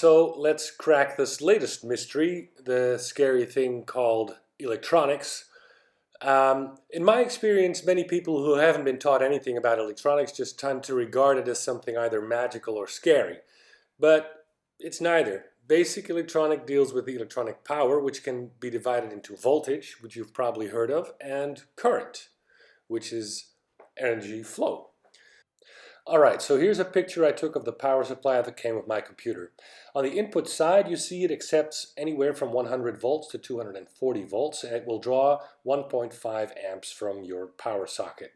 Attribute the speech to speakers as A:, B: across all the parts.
A: so let's crack this latest mystery, the scary thing called electronics. In my experience, many people who haven't been taught anything about electronics just tend to regard it as something either magical or scary. But it's neither. Basic electronic deals with the electronic power, which can be divided into voltage, which you've probably heard of, and current, which is energy flow. Alright, so here's a picture I took of the power supply that came with my computer. On the input side, you see it accepts anywhere from 100 volts to 240 volts, and it will draw 1.5 amps from your power socket.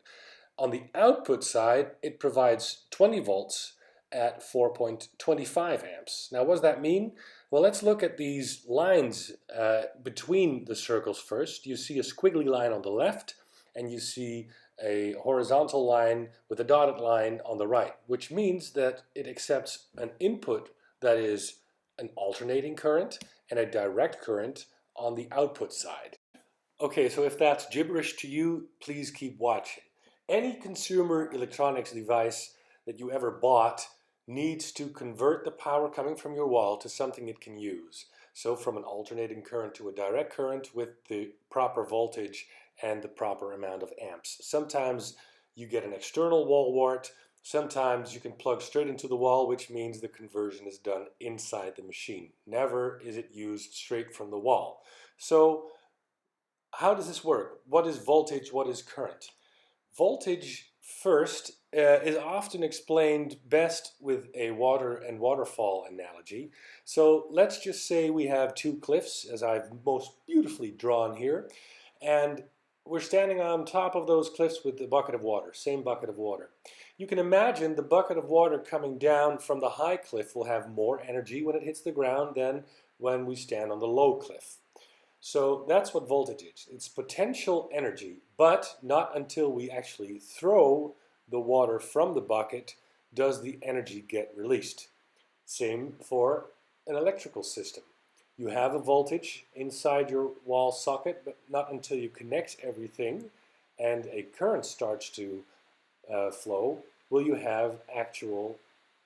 A: On the output side, it provides 20 volts at 4.25 amps. Now, what does that mean? Well, let's look at these lines between the circles first. You see a squiggly line on the left, and you see a horizontal line with a dotted line on the right, which means that it accepts an input that is an alternating current and a direct current on the output side. Okay, so if that's gibberish to you, please keep watching. Any consumer electronics device that you ever bought needs to convert the power coming from your wall to something it can use. So from an alternating current to a direct current with the proper voltage and the proper amount of amps. Sometimes you get an external wall wart, sometimes you can plug straight into the wall, which means the conversion is done inside the machine. Never is it used straight from the wall. So how does this work? What is voltage? What is current? Voltage first is often explained best with a water and waterfall analogy. So let's just say we have two cliffs, as I've most beautifully drawn here, and we're standing on top of those cliffs with a bucket of water, same bucket of water. You can imagine the bucket of water coming down from the high cliff will have more energy when it hits the ground than when we stand on the low cliff. So that's what voltage is. It's potential energy, but not until we actually throw the water from the bucket does the energy get released. Same for an electrical system. You have a voltage inside your wall socket, but not until you connect everything and a current starts to flow will you have actual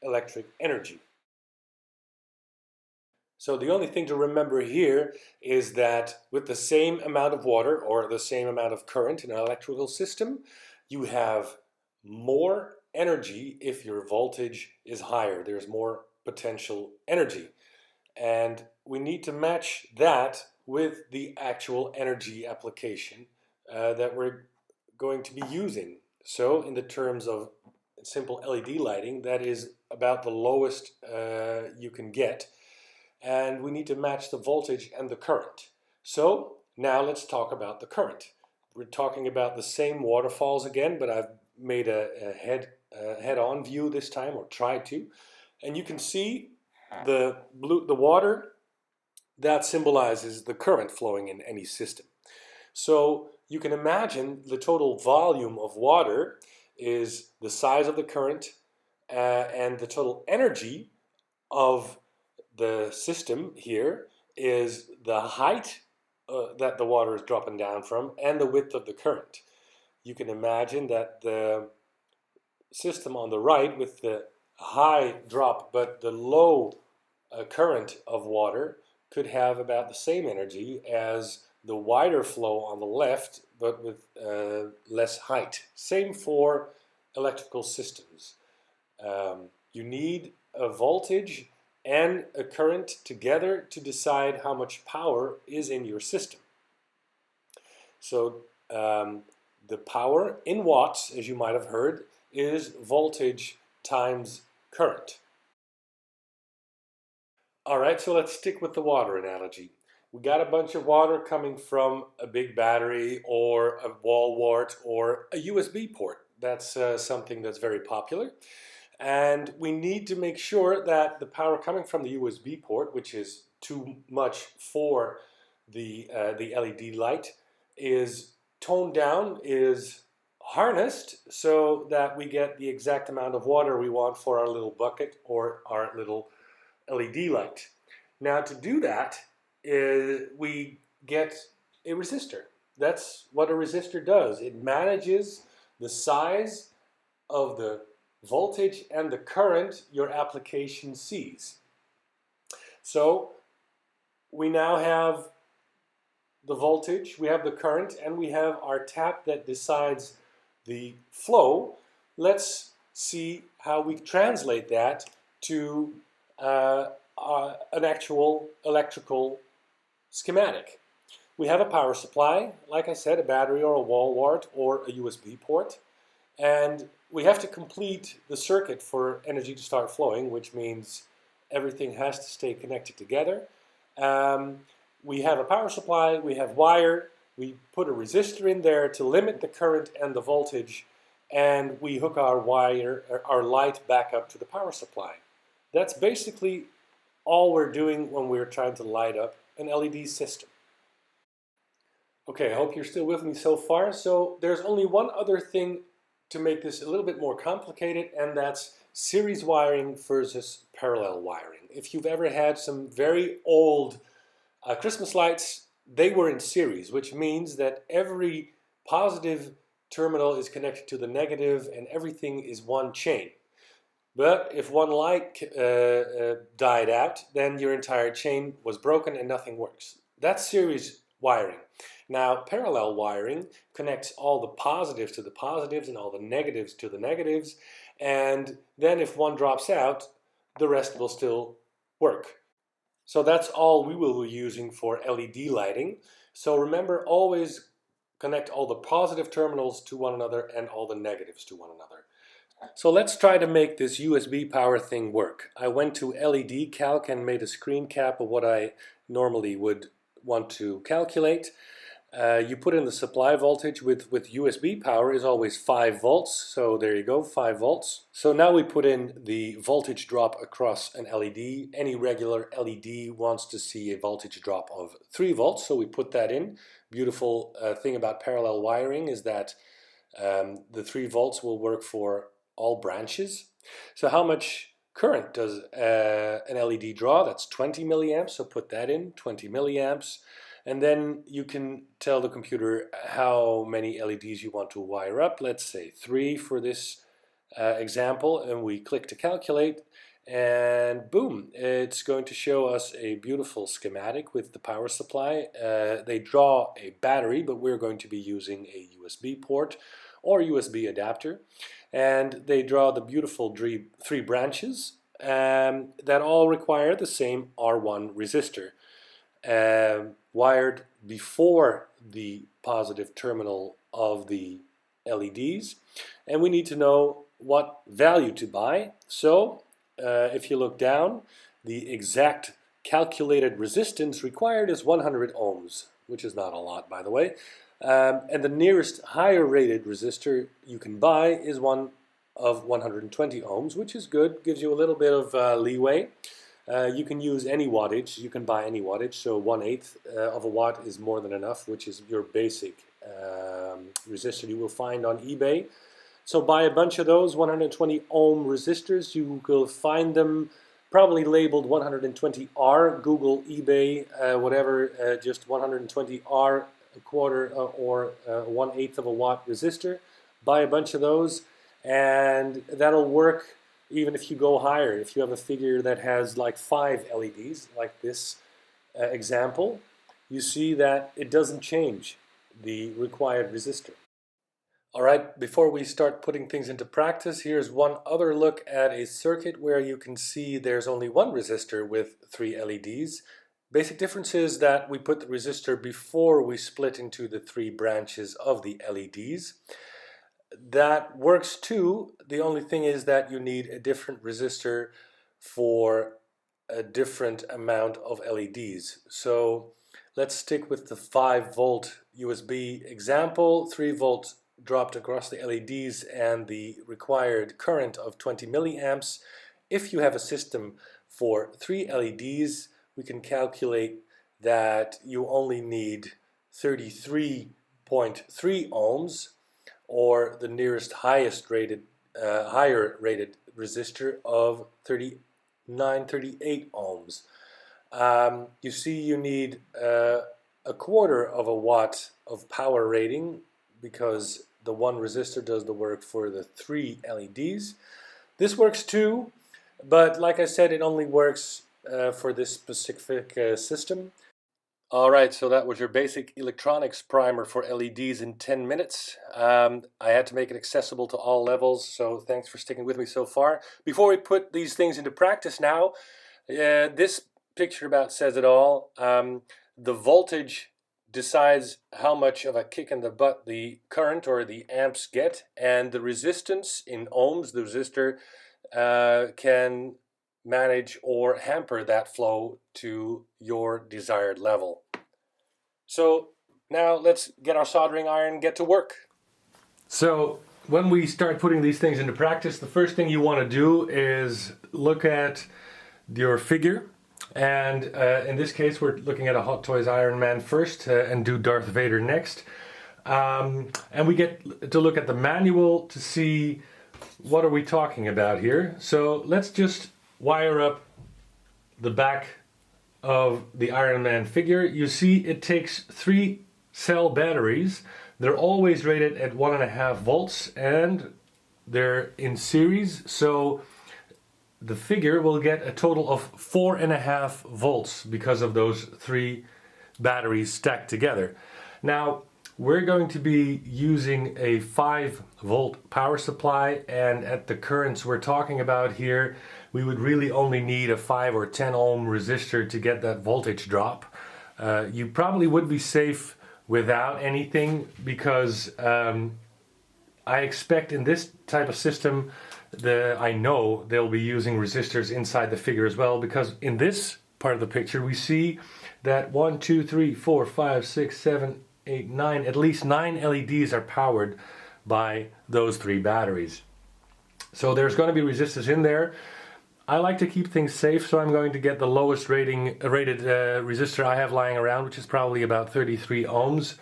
A: electric energy. So the only thing to remember here is that with the same amount of water or the same amount of current in an electrical system, you have more energy if your voltage is higher. There's more potential energy. And we need to match that with the actual energy application that we're going to be using. So in the terms of simple LED lighting, that is about the lowest you can get. And we need to match the voltage and the current. So now let's talk about the current. We're talking about the same waterfalls again, but I've made a head-on view this time, or tried to. And you can see the water, that symbolizes the current flowing in any system. So you can imagine the total volume of water is the size of the current and the total energy of the system here is the height that the water is dropping down from and the width of the current. You can imagine that the system on the right with the high drop but the low current of water could have about the same energy as the wider flow on the left but with less height. Same for electrical systems. You need a voltage and a current together to decide how much power is in your system. So the power in watts, as you might have heard, is voltage times current. Alright, so let's stick with the water analogy. We got a bunch of water coming from a big battery or a wall wart or a USB port. That's something that's very popular. And we need to make sure that the power coming from the USB port, which is too much for the LED light, is toned down, is harnessed so that we get the exact amount of water we want for our little bucket or our little LED light. Now to do that, we get a resistor. That's what a resistor does. It manages the size of the voltage and the current your application sees. So we now have the voltage, we have the current, and we have our tap that decides the flow. Let's see how we translate that to an actual electrical schematic. We have a power supply, like I said, a battery or a wall wart or a USB port, and we have to complete the circuit for energy to start flowing, which means everything has to stay connected together. We have a power supply, we have wire, we put a resistor in there to limit the current and the voltage, and we hook our wire, our light back up to the power supply. That's basically all we're doing when we're trying to light up an LED system. Okay, I hope you're still with me so far. So there's only one other thing to make this a little bit more complicated, and that's series wiring versus parallel wiring. If you've ever had some very old Christmas lights, they were in series, which means that every positive terminal is connected to the negative and everything is one chain. But if one light died out, then your entire chain was broken and nothing works. That's series wiring. Now, parallel wiring connects all the positives to the positives and all the negatives to the negatives, and then if one drops out, the rest will still work. So that's all we will be using for LED lighting. So remember, always connect all the positive terminals to one another and all the negatives to one another. So let's try to make this USB power thing work. I went to LED Calc and made a screen cap of what I normally would want to calculate. You put in the supply voltage with USB power is always 5 volts, so there you go, 5 volts. So now we put in the voltage drop across an LED. Any regular LED wants to see a voltage drop of 3 volts, so we put that in. Beautiful thing about parallel wiring is that the 3 volts will work for all branches. So how much current does an LED draw? That's 20 milliamps, so put that in, 20 milliamps. And then you can tell the computer how many LEDs you want to wire up. Let's say 3 for this example, and we click to calculate, and boom, it's going to show us a beautiful schematic with the power supply. They draw a battery, but we're going to be using a USB port or USB adapter, and they draw the beautiful 3 branches that all require the same R1 resistor. Wired before the positive terminal of the LEDs, and we need to know what value to buy. So if you look down, the exact calculated resistance required is 100 ohms, which is not a lot, by the way, and the nearest higher rated resistor you can buy is one of 120 ohms, which is good, gives you a little bit of leeway. You can use any wattage, you can buy any wattage, so 1/8 of a watt is more than enough, which is your basic resistor you will find on eBay. So buy a bunch of those 120 ohm resistors. You will find them probably labeled 120R, Google, eBay, whatever, just 120R, a quarter or 1/8 of a watt resistor. Buy a bunch of those, and that'll work even if you go higher. If you have a figure that has like 5 LEDs, like this example, you see that it doesn't change the required resistor. Alright, before we start putting things into practice, here's one other look at a circuit where you can see there's only one resistor with 3 LEDs. Basic difference is that we put the resistor before we split into the 3 branches of the LEDs. That works too. The only thing is that you need a different resistor for a different amount of LEDs. So let's stick with the 5 volt USB example. 3 volts dropped across the LEDs and the required current of 20 milliamps. If you have a system for 3 LEDs, we can calculate that you only need 33.3 ohms, or the nearest highest rated, higher rated resistor of 38 ohms. You see, you need a quarter of a watt of power rating because the one resistor does the work for the 3 LEDs. This works too, but like I said, it only works for this specific system. Alright, so that was your basic electronics primer for LEDs in 10 minutes. I had to make it accessible to all levels, so thanks for sticking with me so far. Before we put these things into practice now, this picture about says it all. The voltage decides how much of a kick in the butt the current or the amps get, and the resistance in ohms, the resistor, can manage or hamper that flow to your desired level. So now let's get our soldering iron and get to work. So when we start putting these things into practice, the first thing you want to do is look at your figure. And in this case, we're looking at a Hot Toys Iron Man first and do Darth Vader next. And we get to look at the manual to see what are we talking about here. So let's just wire up the back of the Iron Man figure. You see it takes 3 cell batteries. They're always rated at 1.5 volts and they're in series, so the figure will get a total of 4.5 volts because of those 3 batteries stacked together. Now we're going to be using a 5 volt power supply, and at the currents we're talking about here, we would really only need a 5 or 10 ohm resistor to get that voltage drop. You probably would be safe without anything, because I expect in this type of system, I know they'll be using resistors inside the figure as well, because in this part of the picture we see that 1, 2, 3, 4, 5, 6, 7, 8, 9, at least 9 LEDs are powered by those 3 batteries. So there's going to be resistors in there. I like to keep things safe, so I'm going to get the lowest rated resistor I have lying around, which is probably about 33 ohms.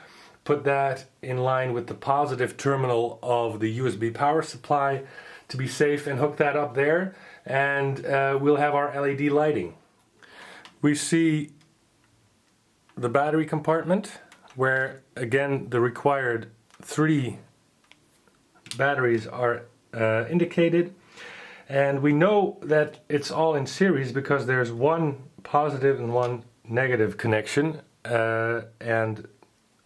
A: Put that in line with the positive terminal of the USB power supply to be safe, and hook that up there, and we'll have our LED lighting. We see the battery compartment, where again the required 3 batteries are indicated. And we know that it's all in series because there's 1 positive and 1 negative connection, and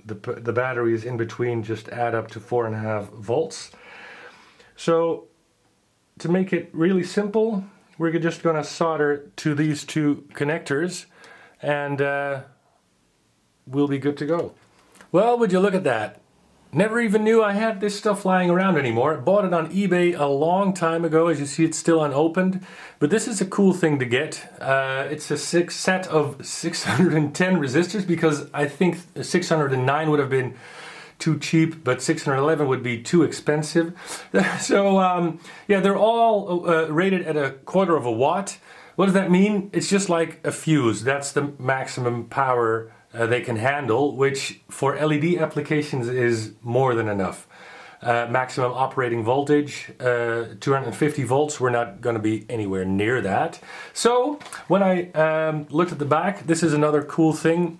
A: the batteries in between just add up to 4.5 volts. So to make it really simple, we're just going to solder to these 2 connectors, and we'll be good to go. Well, would you look at that? Never even knew I had this stuff lying around anymore. Bought it on eBay a long time ago. As you see, it's still unopened. But this is a cool thing to get. It's a set of 610 resistors, because I think 609 would have been too cheap, but 611 would be too expensive. So yeah, they're all rated at 1/4 watt. What does that mean? It's just like a fuse. That's the maximum power they can handle, which for LED applications is more than enough. Maximum operating voltage, 250 volts, we're not going to be anywhere near that. So when I looked at the back, this is another cool thing.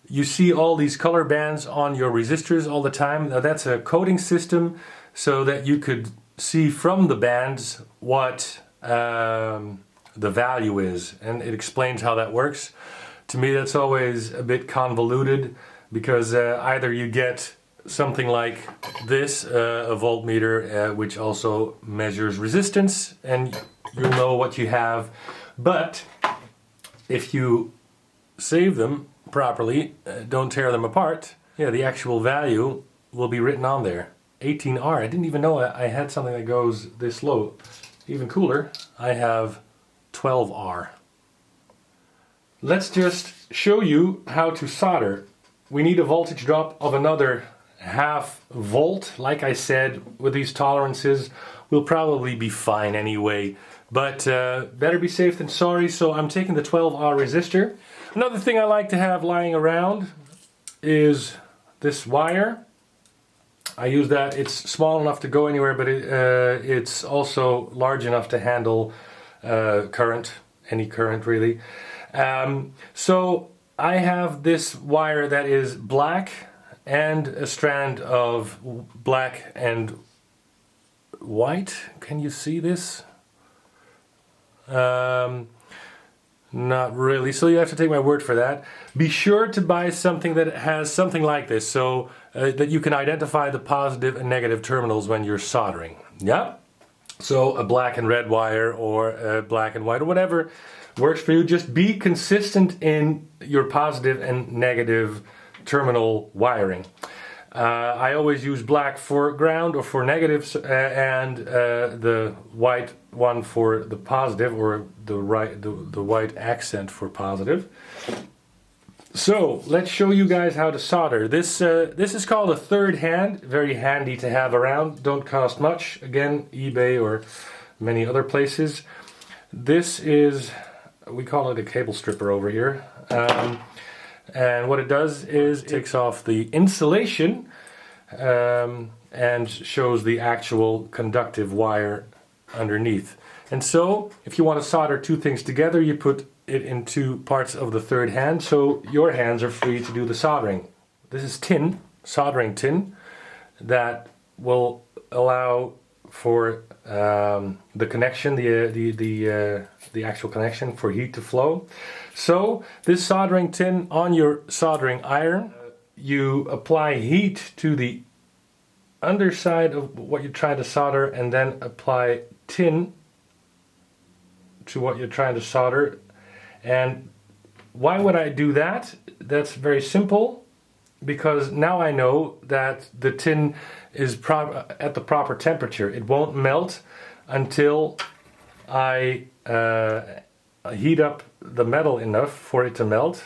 A: You see all these color bands on your resistors all the time. Now that's a coding system, so that you could see from the bands what the value is, and it explains how that works. To me, that's always a bit convoluted, because either you get something like this, a voltmeter, which also measures resistance, and you'll know what you have. But if you save them properly, don't tear them apart, yeah, the actual value will be written on there. 18R. I didn't even know I had something that goes this low. Even cooler, I have 12R. Let's just show you how to solder. We need a voltage drop of another 0.5 volt. Like I said, with these tolerances, we'll probably be fine anyway. But better be safe than sorry, so I'm taking the 12R resistor. Another thing I like to have lying around is this wire. I use that. It's small enough to go anywhere, but it's also large enough to handle current, any current really. So I have this wire that is black and a strand of black and white. Can you see this? Not really, so you have to take my word for that. Be sure to buy something that has something like this, so that you can identify the positive and negative terminals when you're soldering. Yeah? So a black and red wire, or a black and white, or whatever works for you. Just be consistent in your positive and negative terminal wiring. I always use black for ground or for negatives, and the white one for the positive, or the white accent for positive. So let's show you guys how to solder. This is called a third hand, very handy to have around. Don't cost much. Again, eBay or many other places. This is, we call it a cable stripper over here. And what it does is it takes off the insulation and shows the actual conductive wire underneath. And so if you want to solder two things together, you put it in two parts of the third hand, so your hands are free to do the soldering. This is tin, soldering tin, that will allow for the connection, the actual connection for heat to flow. So this soldering tin on your soldering iron, you apply heat to the underside of what you're trying to solder, and then apply tin to what you're trying to solder. And why would I do that? That's very simple, because now I know that the tin is at the proper temperature. It won't melt until I heat up the metal enough for it to melt.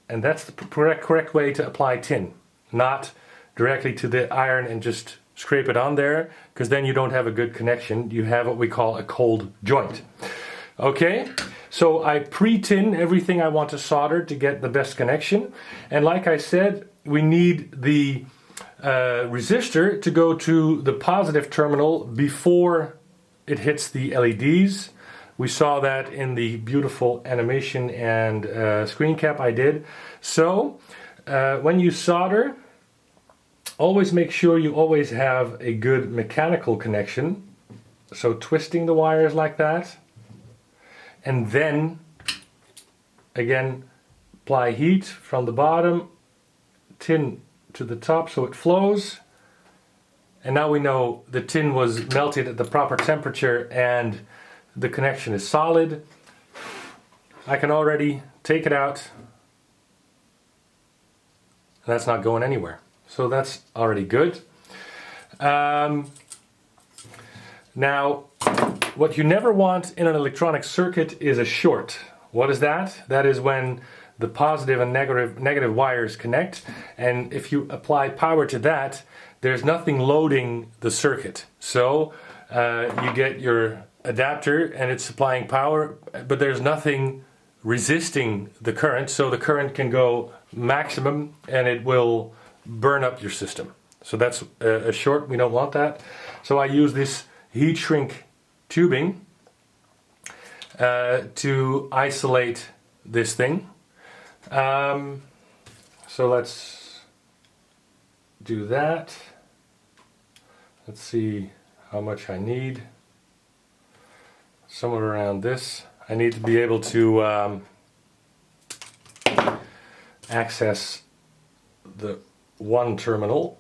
A: And that's the correct way to apply tin. Not directly to the iron and just scrape it on there, because then you don't have a good connection. You have what we call a cold joint. Okay, so I pre-tin everything I want to solder to get the best connection. And like I said, we need the resistor to go to the positive terminal before it hits the LEDs. We saw that in the beautiful animation and screen cap I did. So when you solder, always make sure you always have a good mechanical connection. So twisting the wires like that. And then, again, apply heat from the bottom, tin to the top so it flows. And now we know the tin was melted at the proper temperature and the connection is solid. I can already take it out. That's not going anywhere. So that's already good. Now, what you never want in an electronic circuit is a short. What is that? That is when the positive and negative wires connect, and if you apply power to that, there's nothing loading the circuit. So you get your adapter and it's supplying power, but there's nothing resisting the current, so the current can go maximum and it will burn up your system. So that's a short. We don't want that. So I use this heat shrink tubing to isolate this thing. So let's do that. Let's see how much I need. Somewhere around this. I need to be able to access the one terminal.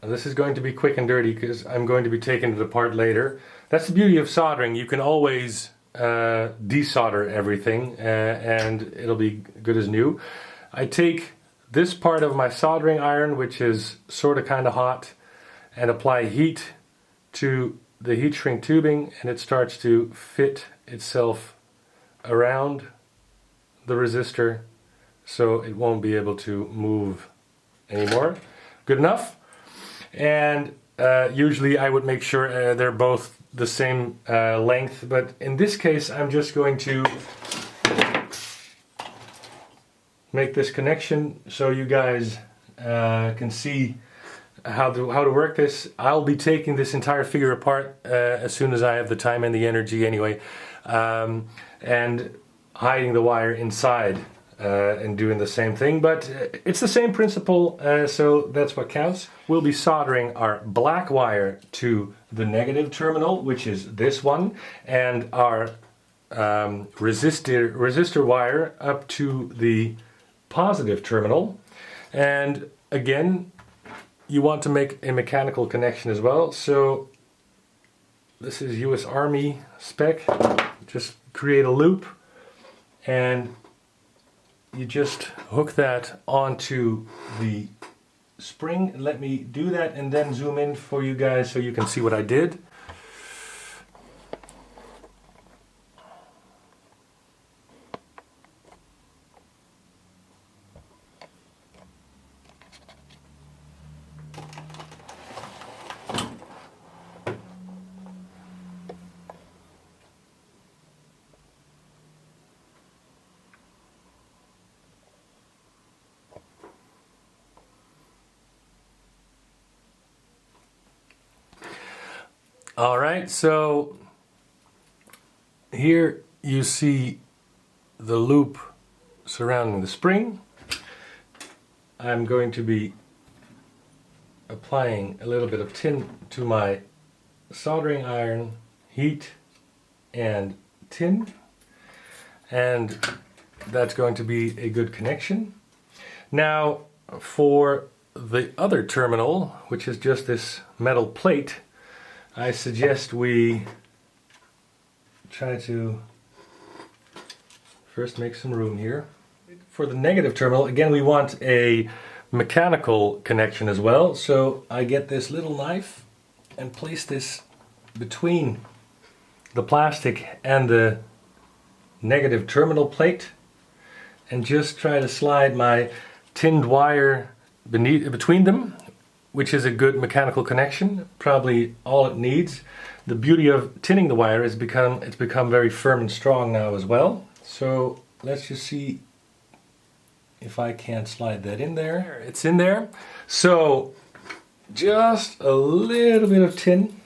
A: And this is going to be quick and dirty because I'm going to be taking it apart later. That's the beauty of soldering. You can always desolder everything and it'll be good as new. I take this part of my soldering iron, which is sort of kind of hot, and apply heat to the heat shrink tubing, and it starts to fit itself around the resistor so it won't be able to move anymore. Good enough. And usually I would make sure they're both the same length, but in this case I'm just going to make this connection so you guys can see how to work this. I'll be taking this entire figure apart as soon as I have the time and the energy anyway, and hiding the wire inside and doing the same thing, but it's the same principle, so that's what counts. We'll be soldering our black wire to the negative terminal, which is this one, and our resistor wire up to the positive terminal. And again, you want to make a mechanical connection as well. So this is US Army spec. Just create a loop and you just hook that onto the spring. Let me do that and then zoom in for you guys so you can see what I did. All right, so here you see the loop surrounding the spring. I'm going to be applying a little bit of tin to my soldering iron, heat and tin, and that's going to be a good connection. Now for the other terminal, which is just this metal plate, I suggest we try to first make some room here. For the negative terminal, again, we want a mechanical connection as well. So I get this little knife and place this between the plastic and the negative terminal plate and just try to slide my tinned wire between them, which is a good mechanical connection, probably all it needs. The beauty of tinning the wire is it's become very firm and strong now as well. So let's just see if I can't slide that in there. It's in there. So just a little bit of tin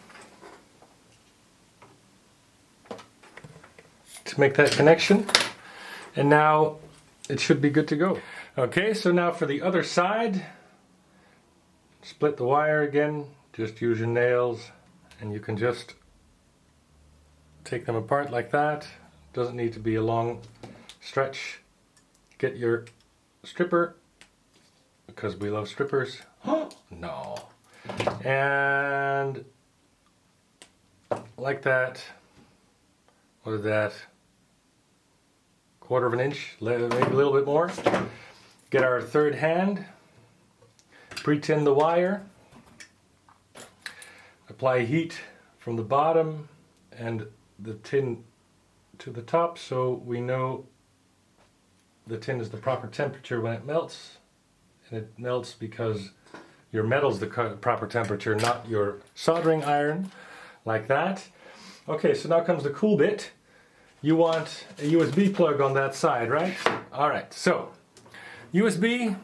A: to make that connection. And now it should be good to go. Okay, so now for the other side, split the wire again, just use your nails and you can just take them apart like that. Doesn't need to be a long stretch. Get your stripper, because we love strippers. No. And like that. What is that? 1/4 inch, maybe a little bit more. Get our third hand. Pre-tin the wire, apply heat from the bottom and the tin to the top so we know the tin is the proper temperature when it melts. And it melts because your metal's the proper temperature, not your soldering iron, like that. Okay, so now comes the cool bit. You want a USB plug on that side, right? All right, so USB.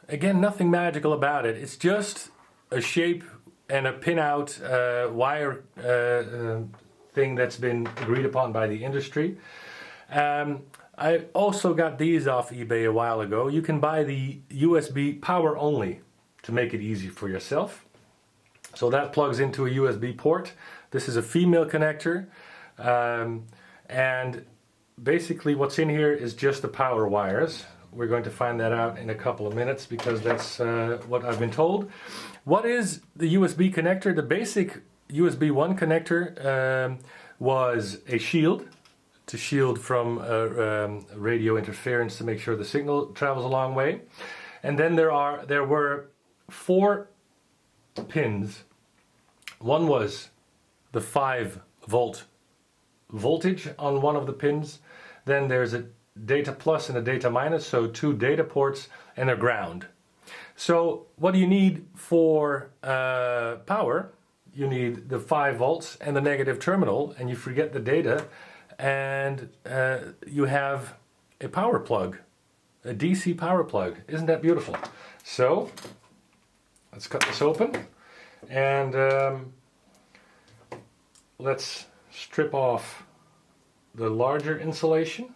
A: Again, nothing magical about it. It's just a shape and a pin-out wire thing that's been agreed upon by the industry. I also got these off eBay a while ago. You can buy the USB power only to make it easy for yourself. So that plugs into a USB port. This is a female connector. And basically what's in here is just the power wires. We're going to find that out in a couple of minutes because that's what I've been told. What is the USB connector? The basic USB 1 connector was a shield to shield from radio interference to make sure the signal travels a long way. And then there were 4 pins. One was the 5-volt voltage on one of the pins. Then there's a data plus and a data minus, so 2 data ports and a ground. So what do you need for power? You need the 5 volts and the negative terminal, and you forget the data, and you have a power plug, a DC power plug. Isn't that beautiful? So let's cut this open and let's strip off the larger insulation.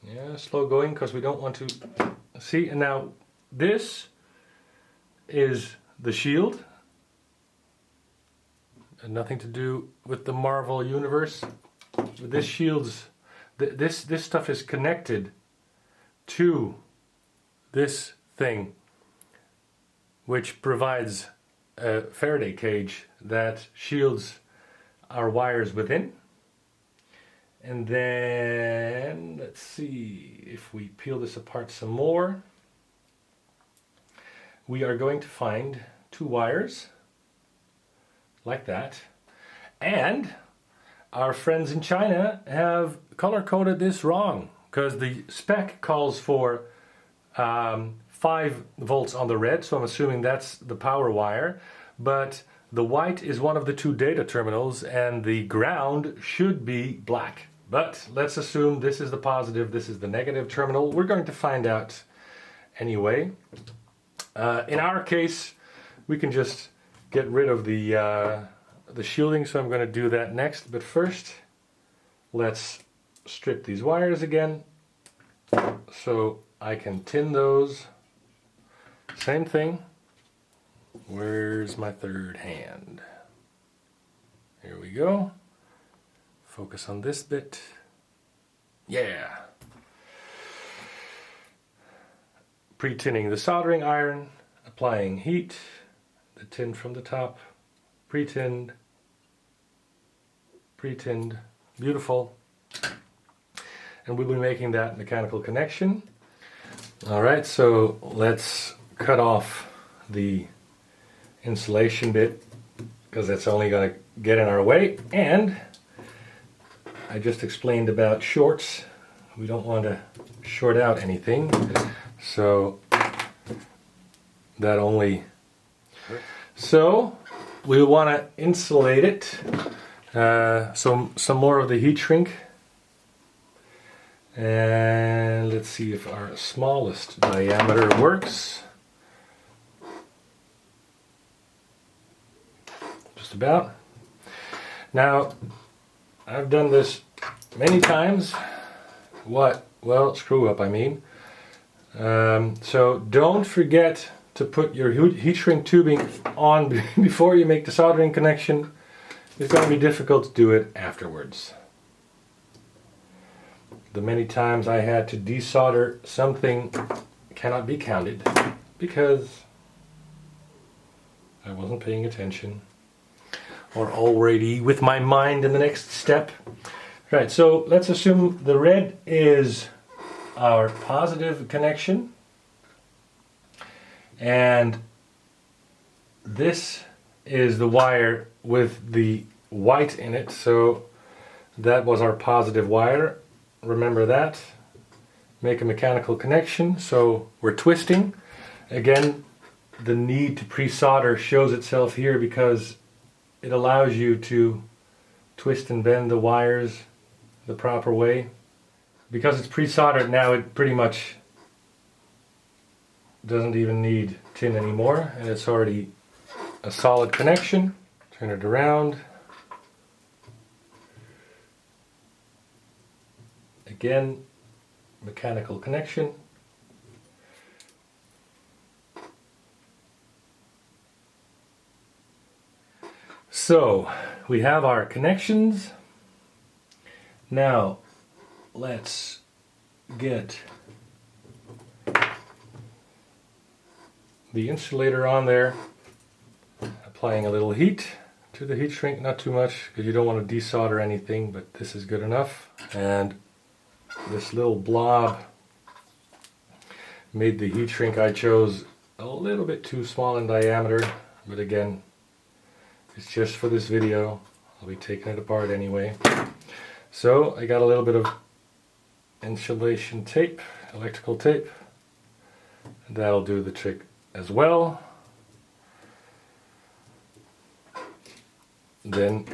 A: Yeah, slow going because we don't want to see. And now this is the shield and nothing to do with the Marvel universe. This shields, this stuff is connected to this thing, which provides a Faraday cage that shields our wires within. And then let's see if we peel this apart some more. We are going to find two wires like that, and our friends in China have color coded this wrong, because the spec calls for 5 volts on the red, so I'm assuming that's the power wire, but the white is one of the 2 data terminals and the ground should be black. But let's assume this is the positive, this is the negative terminal. We're going to find out anyway. In our case, we can just get rid of the shielding, so I'm going to do that next. But first, let's strip these wires again, so I can tin those. Same thing. Where's my third hand? Here we go. Focus on this bit. Yeah. Pre-tinning the soldering iron, applying heat, the tin from the top, pre-tinned, beautiful. And we'll be making that mechanical connection. Alright, so let's cut off the insulation bit, because that's only going to get in our way. And I just explained about shorts. We don't want to short out anything, so that only... So we want to insulate it. Some more of the heat shrink. And let's see if our smallest diameter works. Just about. Now, I've done this many times. What? Well, screw up, I mean. So don't forget to put your heat shrink tubing on before you make the soldering connection. It's going to be difficult to do it afterwards. The many times I had to desolder something cannot be counted because I wasn't paying attention or already with my mind in the next step. Right, so let's assume the red is our positive connection and this is the wire with the white in it, so that was our positive wire. Remember that. Make a mechanical connection, so we're twisting. Again, the need to pre-solder shows itself here because it allows you to twist and bend the wires the proper way. Because it's pre-soldered now, it pretty much doesn't even need tin anymore, and it's already a solid connection. Turn it around. Again, mechanical connection. So we have our connections. Now let's get the insulator on there, applying a little heat to the heat shrink, not too much because you don't want to desolder anything, but this is good enough. And this little blob made the heat shrink I chose a little bit too small in diameter, but again, it's just for this video. I'll be taking it apart anyway. So I got a little bit of insulation tape, electrical tape. That'll do the trick as well. Then,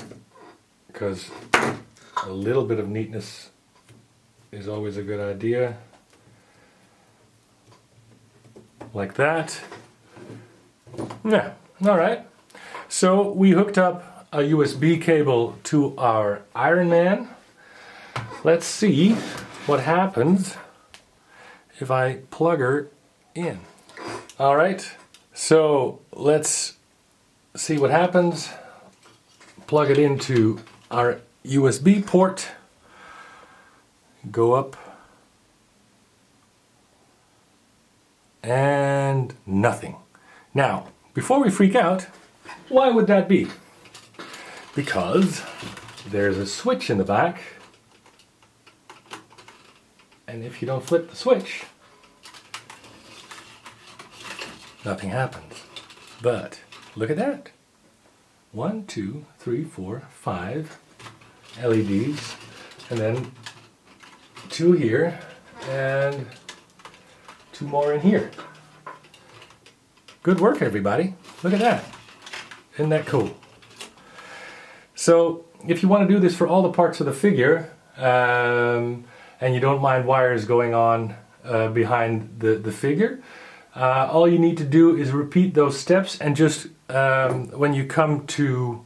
A: because a little bit of neatness is always a good idea. Like that. Yeah, alright. So we hooked up a USB cable to our Iron Man. Let's see what happens if I plug her in. Alright, so let's see what happens. plug it into our USB port, go up, and nothing. Now, before we freak out, why would that be? Because there's a switch in the back, and if you don't flip the switch, nothing happens. But look at that. 1, 2, 3, 4, 5 LEDs, and then 2 here, and 2 more in here. Good work, everybody. Look at that. Isn't that cool? So, if you want to do this for all the parts of the figure, and you don't mind wires going on behind the figure, all you need to do is repeat those steps, and just when you come to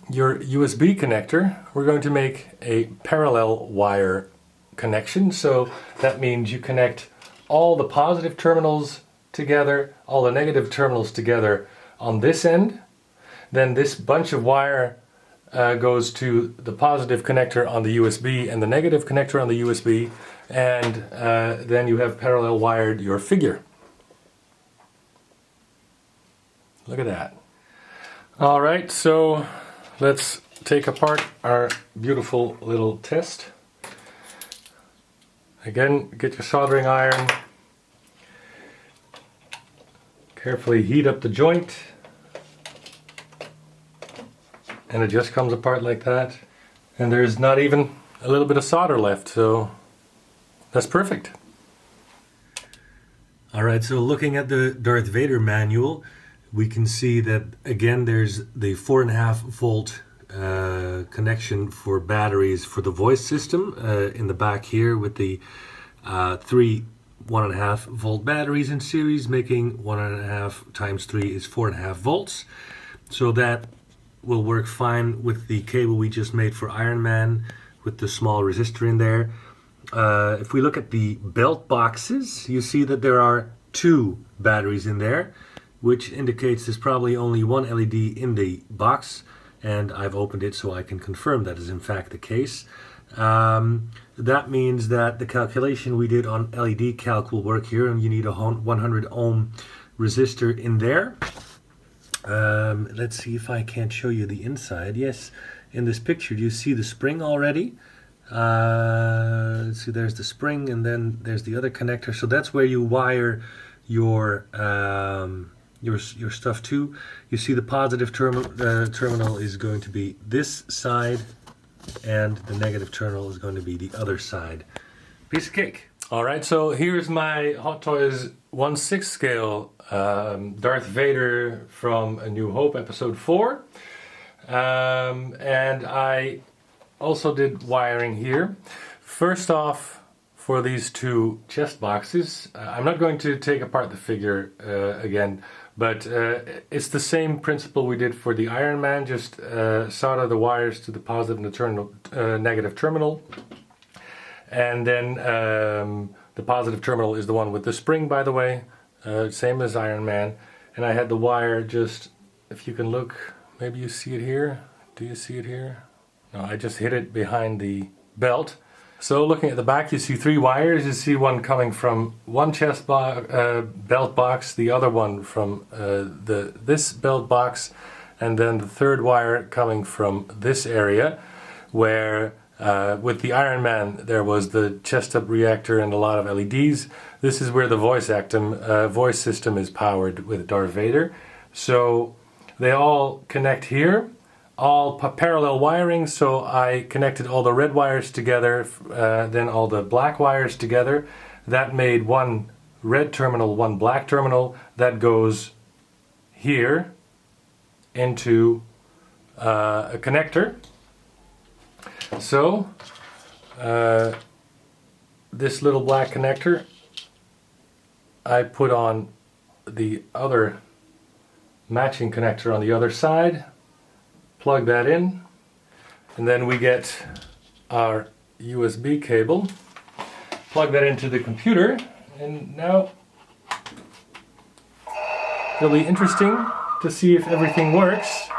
A: your USB connector, we're going to make a parallel wire connection. So that means you connect all the positive terminals together, all the negative terminals together on this end. Then this bunch of wire goes to the positive connector on the USB and the negative connector on the USB, and then you have parallel wired your figure. Look at that. Alright, so let's take apart our beautiful little test. Again, get your soldering iron, carefully heat up the joint, and it just comes apart like that. And there's not even a little bit of solder left, so that's perfect. Alright, so looking at the Darth Vader manual, we can see that again there's the 4.5 volt connection for batteries for the voice system in the back here, with the 3 1.5 volt batteries in series, making 1.5 times 3 is 4.5 volts. So that will work fine with the cable we just made for Iron Man with the small resistor in there. If we look at the belt boxes, you see that there are 2 batteries in there, which indicates there's probably only 1 LED in the box, and I've opened it so I can confirm that is in fact the case. That means that the calculation we did on LED calc will work here, and you need a 100 ohm resistor in there. Let's see if I can't show you the inside. Yes, in this picture do you see the spring already? Let's see, there's the spring, and then there's the other connector. So that's where you wire your stuff to. You see the positive terminal is going to be this side, and the negative terminal is going to be the other side. Piece of cake. Alright, so here's my Hot Toys 1/6 scale Darth Vader from A New Hope episode 4. And I also did wiring here. First off, for these 2 chest boxes, I'm not going to take apart the figure again, but it's the same principle we did for the Iron Man, just solder the wires to the positive and the negative terminal. And then the positive terminal is the one with the spring, by the way, same as Iron Man. And I had the wire just, if you can look, maybe you see it here. Do you see it here? No, I just hid it behind the belt. So looking at the back, you see 3 wires. You see one coming from one chest belt box, the other one from this belt box, and then the 3rd wire coming from this area, where with the Iron Man there was the chest up reactor and a lot of LEDs. This is where the voice system is powered with Darth Vader. So they all connect here, all parallel wiring. So I connected all the red wires together, then all the black wires together. That made 1 red terminal, 1 black terminal. That goes here into a connector. So this little black connector I put on the other matching connector on the other side, plug that in, and then we get our USB cable, plug that into the computer, and now it'll be interesting to see if everything works.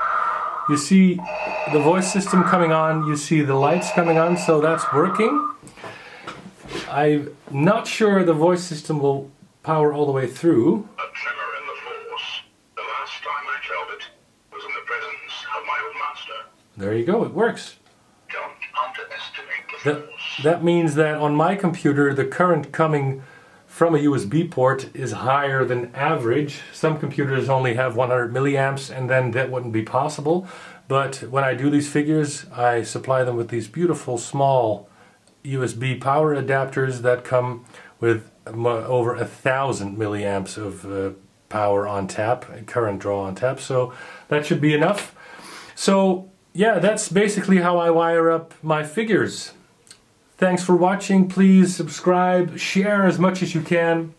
A: You see the voice system coming on, you see the lights coming on, so that's working. I'm not sure the voice system will power all the way through.
B: A tremor in the force. The last time I felt it was in the presence of my old master.
A: There you go, it works.
B: Don't underestimate the force.
A: That means that on my computer the current coming from a USB port is higher than average. Some computers only have 100 milliamps and then that wouldn't be possible. But when I do these figures, I supply them with these beautiful small USB power adapters that come with over 1,000 milliamps of power on tap, current draw on tap, so that should be enough. So yeah, that's basically how I wire up my figures. Thanks for watching. Please subscribe, share as much as you can,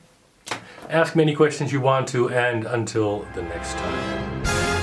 A: ask me any questions you want to, and until the next time.